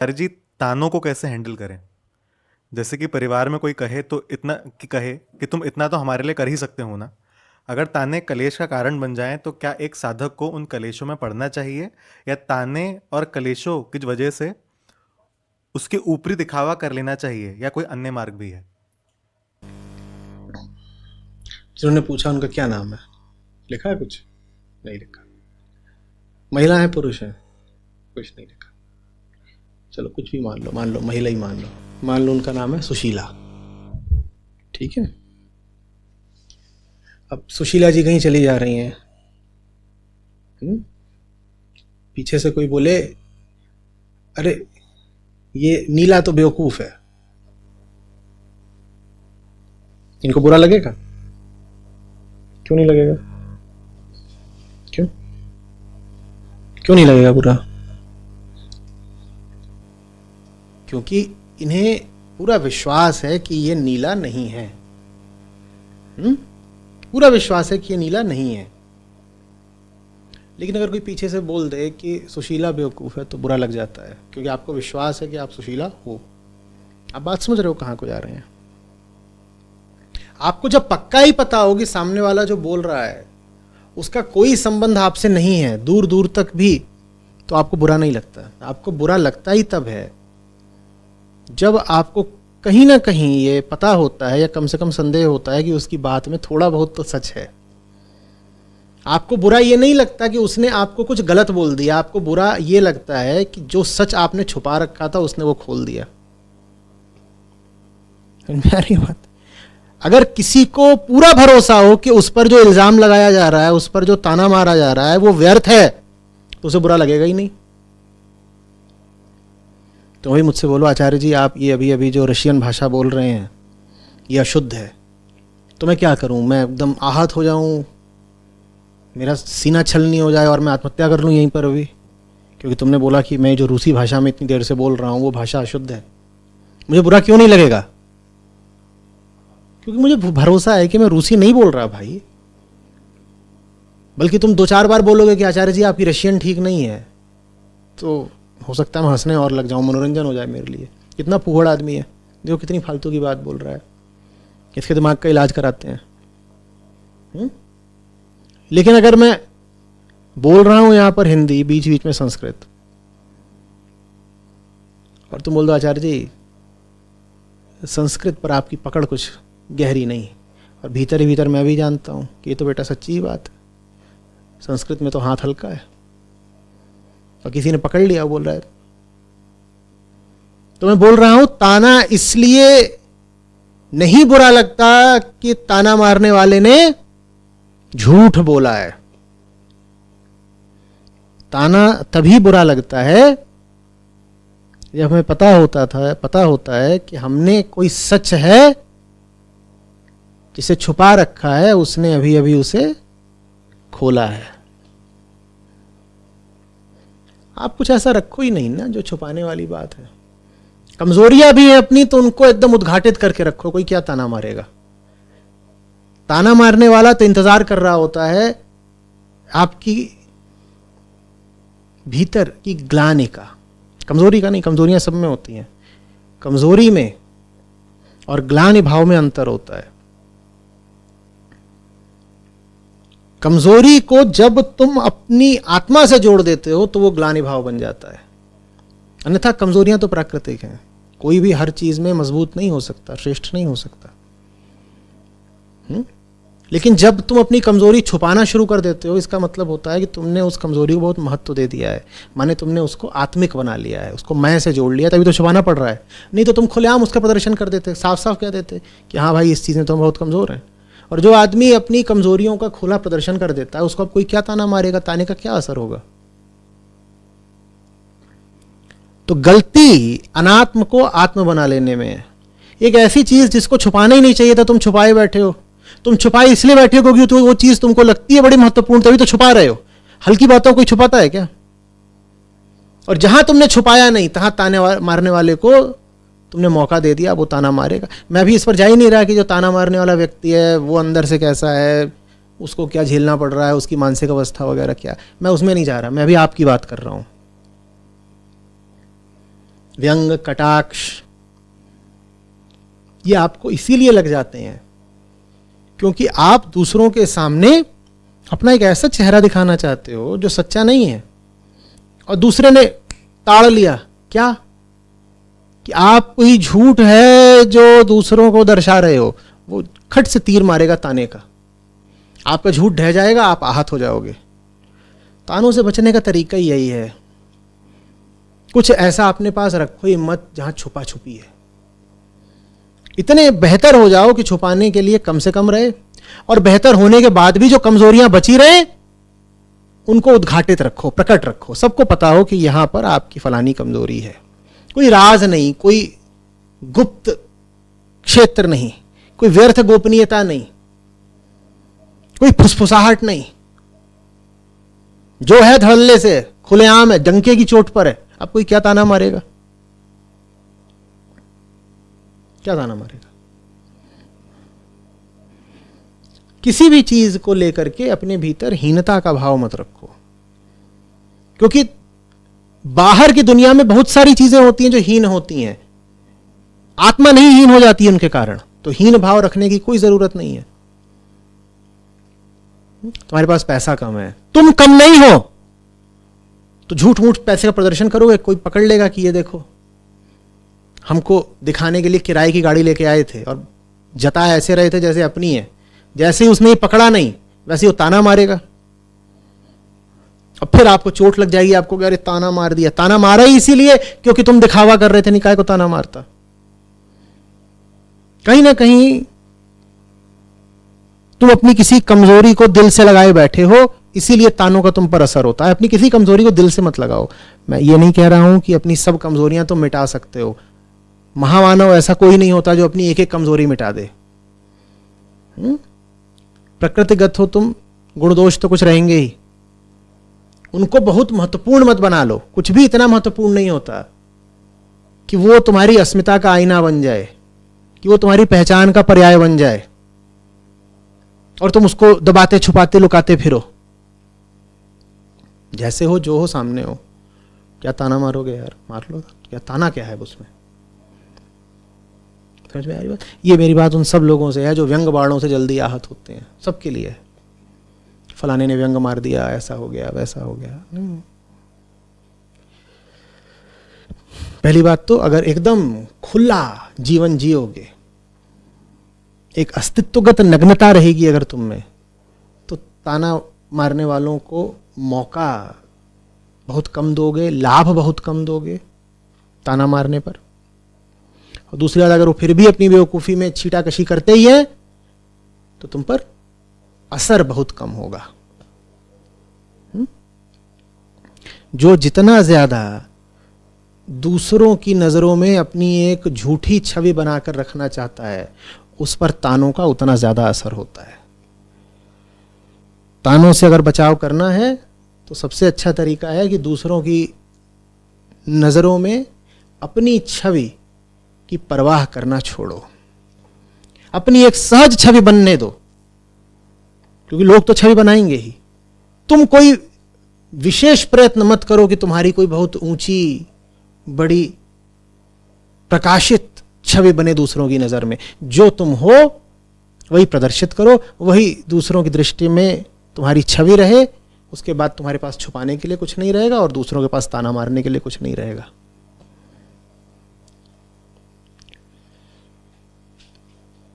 Sir जी, तानों को कैसे handle करें? जैसे कि परिवार में कोई कहे तो इतना कि कहे कि तुम इतना तो हमारे लिए कर ही सकते हो ना। अगर ताने कलेश का कारण बन जाएं तो क्या एक साधक को उन कलेशों में पड़ना चाहिए, या ताने और कलेशों की वजह से उसके ऊपरी दिखावा कर लेना चाहिए, या कोई अन्य मार्ग भी है? जिन्होंने पूछा उनका क्या नाम है? लिखा है कुछ? नहीं लिखा। महिला है पुरुष है? कुछ नहीं लिखा। चलो कुछ भी मान लो महिला ही मान लो उनका नाम है सुशीला। ठीक है। अब सुशीला जी कहीं चली जा रही हैं, पीछे से कोई बोले अरे ये नीला तो बेवकूफ है, इनको बुरा लगेगा? क्यों नहीं लगेगा? क्यों क्यों नहीं लगेगा बुरा? क्योंकि इन्हें पूरा विश्वास है कि ये नीला नहीं है। पूरा विश्वास है कि ये नीला नहीं है। लेकिन अगर कोई पीछे से बोल दे कि सुशीला बेवकूफ है तो बुरा लग जाता है, क्योंकि आपको विश्वास है कि आप सुशीला हो। आप बात समझ रहे हो कहां को जा रहे हैं? आपको जब पक्का ही पता हो कि सामने वाला जो बोल रहा है उसका कोई संबंध आपसे नहीं है, दूर दूर तक भी, तो आपको बुरा नहीं लगता। आपको बुरा लगता ही तब है जब आपको कहीं ना कहीं ये पता होता है, या कम से कम संदेह होता है कि उसकी बात में थोड़ा बहुत तो सच है। आपको बुरा ये नहीं लगता कि उसने आपको कुछ गलत बोल दिया, आपको बुरा ये लगता है कि जो सच आपने छुपा रखा था उसने वो खोल दिया। मेरी बात, अगर किसी को पूरा भरोसा हो कि उस पर जो इल्जाम लगाया जा रहा है, उस पर जो ताना मारा जा रहा है वो व्यर्थ है, तो उसे बुरा लगेगा ही नहीं। तो वही मुझसे बोलो आचार्य जी आप ये अभी अभी जो रशियन भाषा बोल रहे हैं ये अशुद्ध है, तो मैं क्या करूं? मैं एकदम आहत हो जाऊं, मेरा सीना छलनी हो जाए और मैं आत्महत्या कर लूं यहीं पर अभी, क्योंकि तुमने बोला कि मैं जो रूसी भाषा में इतनी देर से बोल रहा हूं वो भाषा अशुद्ध है? मुझे बुरा क्यों नहीं लगेगा? क्योंकि मुझे भरोसा है कि मैं रूसी नहीं बोल रहा भाई। बल्कि तुम 2-4 बार बोलोगे कि आचार्य जी आपकी रशियन ठीक नहीं है, तो हो सकता है मैं हंसने और लग जाऊं, मनोरंजन हो जाए मेरे लिए। कितना फूहड़ आदमी है, देखो कितनी फालतू की बात बोल रहा है, इसके दिमाग का इलाज कराते हैं। लेकिन अगर मैं बोल रहा हूं यहां पर हिंदी, बीच बीच में संस्कृत, और तुम बोल दो आचार्य जी संस्कृत पर आपकी पकड़ कुछ गहरी नहीं, और भीतर ही भीतर मैं भी जानता हूं कि ये तो बेटा सच्ची ही बात है, संस्कृत में तो हाथ हल्का है, और किसी ने पकड़ लिया बोल रहा है, तो मैं बोल रहा हूं ताना इसलिए नहीं बुरा लगता कि ताना मारने वाले ने झूठ बोला है। ताना तभी बुरा लगता है जब हमें पता होता है कि हमने कोई सच है जिसे छुपा रखा है, उसने अभी अभी उसे खोला है। आप कुछ ऐसा रखो ही नहीं ना जो छुपाने वाली बात है। कमजोरियां भी हैं अपनी, तो उनको एकदम उद्घाटित करके रखो, कोई क्या ताना मारेगा। ताना मारने वाला तो इंतजार कर रहा होता है आपकी भीतर की ग्लानि का, कमजोरी का नहीं। कमजोरियां सब में होती हैं, कमजोरी में और ग्लानि भाव में अंतर होता है। कमजोरी को जब तुम अपनी आत्मा से जोड़ देते हो तो वो ग्लानि भाव बन जाता है। अन्यथा कमजोरियां तो प्राकृतिक हैं, कोई भी हर चीज में मजबूत नहीं हो सकता, श्रेष्ठ नहीं हो सकता। लेकिन जब तुम अपनी कमजोरी छुपाना शुरू कर देते हो, इसका मतलब होता है कि तुमने उस कमजोरी को बहुत महत्व दे दिया है, माने तुमने उसको आत्मिक बना लिया है, उसको मैं से जोड़ लिया, तभी तो छुपाना पड़ रहा है। नहीं तो तुम खुलेआम उसका प्रदर्शन कर देते, साफ साफ कह देते कि हाँ भाई इस चीज़ में तो हम बहुत कमज़ोर हैं। और जो आदमी अपनी कमजोरियों का खुला प्रदर्शन कर देता है उसको अब कोई क्या ताना मारेगा, ताने का क्या असर होगा? तो गलती अनात्म को आत्म बना लेने में है। एक ऐसी चीज जिसको छुपाना ही नहीं चाहिए था तुम छुपाए बैठे हो। तुम छुपाए इसलिए बैठे हो क्योंकि तो वो चीज तुमको लगती है बड़ी महत्वपूर्ण, तभी तो छुपा रहे हो। हल्की बातों को कोई छुपाता है क्या? और जहां तुमने छुपाया नहीं तहां ताने मारने वाले को तुमने मौका दे दिया, वो ताना मारेगा। मैं भी इस पर जा ही नहीं रहा कि जो ताना मारने वाला व्यक्ति है वो अंदर से कैसा है, उसको क्या झेलना पड़ रहा है, उसकी मानसिक अवस्था वगैरह क्या, मैं उसमें नहीं जा रहा। मैं भी आपकी बात कर रहा हूं। व्यंग, कटाक्ष, ये आपको इसीलिए लग जाते हैं क्योंकि आप दूसरों के सामने अपना एक ऐसा चेहरा दिखाना चाहते हो जो सच्चा नहीं है, और दूसरे ने ताड़ लिया क्या कि आप कोई झूठ है जो दूसरों को दर्शा रहे हो, वो खट से तीर मारेगा ताने का, आपका झूठ ढह जाएगा, आप आहत हो जाओगे। तानों से बचने का तरीका ही यही है, कुछ ऐसा अपने पास रखो ही मत जहां छुपा छुपी है। इतने बेहतर हो जाओ कि छुपाने के लिए कम से कम रहे, और बेहतर होने के बाद भी जो कमजोरियां बची रहे उनको उद्घाटित रखो, प्रकट रखो, सबको पता हो कि यहां पर आपकी फलानी कमजोरी है। कोई राज नहीं, कोई गुप्त क्षेत्र नहीं, कोई व्यर्थ गोपनीयता नहीं, कोई फुसफुसाहट नहीं, जो है धड़ल्ले से खुलेआम है, डंके की चोट पर है। अब कोई क्या ताना मारेगा, क्या ताना मारेगा? किसी भी चीज को लेकर के अपने भीतर हीनता का भाव मत रखो, क्योंकि बाहर की दुनिया में बहुत सारी चीजें होती हैं जो हीन होती हैं, आत्मा नहीं हीन हो जाती है उनके कारण, तो हीन भाव रखने की कोई जरूरत नहीं है। तुम्हारे पास पैसा कम है, तुम कम नहीं हो, तो झूठ मूठ पैसे का प्रदर्शन करोगे, कोई पकड़ लेगा कि ये देखो हमको दिखाने के लिए किराए की गाड़ी लेके आए थे और जता ऐसे रहे थे जैसे अपनी है। जैसे ही उसने ही पकड़ा नहीं, वैसे ही वो ताना मारेगा, अब फिर आपको चोट लग जाएगी, आपको अरे ताना मार दिया। ताना मारा ही इसीलिए क्योंकि तुम दिखावा कर रहे थे, निकाय को ताना मारता। कहीं ना कहीं तुम अपनी किसी कमजोरी को दिल से लगाए बैठे हो, इसीलिए तानों का तुम पर असर होता है। अपनी किसी कमजोरी को दिल से मत लगाओ। मैं ये नहीं कह रहा हूं कि अपनी सब कमजोरियां तुम मिटा सकते हो, महामानव ऐसा कोई नहीं होता जो अपनी एक एक कमजोरी मिटा दे। प्रकृतिगत हो तुम, गुण दोष तो कुछ रहेंगे ही, उनको बहुत महत्वपूर्ण मत बना लो। कुछ भी इतना महत्वपूर्ण नहीं होता कि वो तुम्हारी अस्मिता का आईना बन जाए, कि वो तुम्हारी पहचान का पर्याय बन जाए और तुम उसको दबाते छुपाते लुकाते फिरो। जैसे हो, जो हो, सामने हो। क्या ताना मारोगे यार, मार लो। क्या ताना क्या है उसमें, समझ में आ रही बात? ये मेरी बात उन सब लोगों से है जो व्यंग बाणों से जल्दी आहत होते हैं, सबके लिए। फलाने ने व्यंग मार दिया, ऐसा हो गया, वैसा हो गया। पहली बात तो अगर एकदम खुला जीवन जियोगे, एक अस्तित्वगत नग्नता रहेगी अगर तुम में, तो ताना मारने वालों को मौका बहुत कम दोगे, लाभ बहुत कम दोगे ताना मारने पर। और दूसरी बात, अगर वो फिर भी अपनी बेवकूफ़ी में छीटाकशी करते ही हैं तो तुम पर असर बहुत कम होगा। जो जितना ज्यादा दूसरों की नज़रों में अपनी एक झूठी छवि बनाकर रखना चाहता है, उस पर तानों का उतना ज्यादा असर होता है। तानों से अगर बचाव करना है तो सबसे अच्छा तरीका है कि दूसरों की नज़रों में अपनी छवि की परवाह करना छोड़ो, अपनी एक सहज छवि बनने दो, क्योंकि लोग तो छवि बनाएंगे ही। तुम कोई विशेष प्रयत्न मत करो कि तुम्हारी कोई बहुत ऊंची बड़ी प्रकाशित छवि बने दूसरों की नज़र में। जो तुम हो वही प्रदर्शित करो, वही दूसरों की दृष्टि में तुम्हारी छवि रहे। उसके बाद तुम्हारे पास छुपाने के लिए कुछ नहीं रहेगा और दूसरों के पास ताना मारने के लिए कुछ नहीं रहेगा।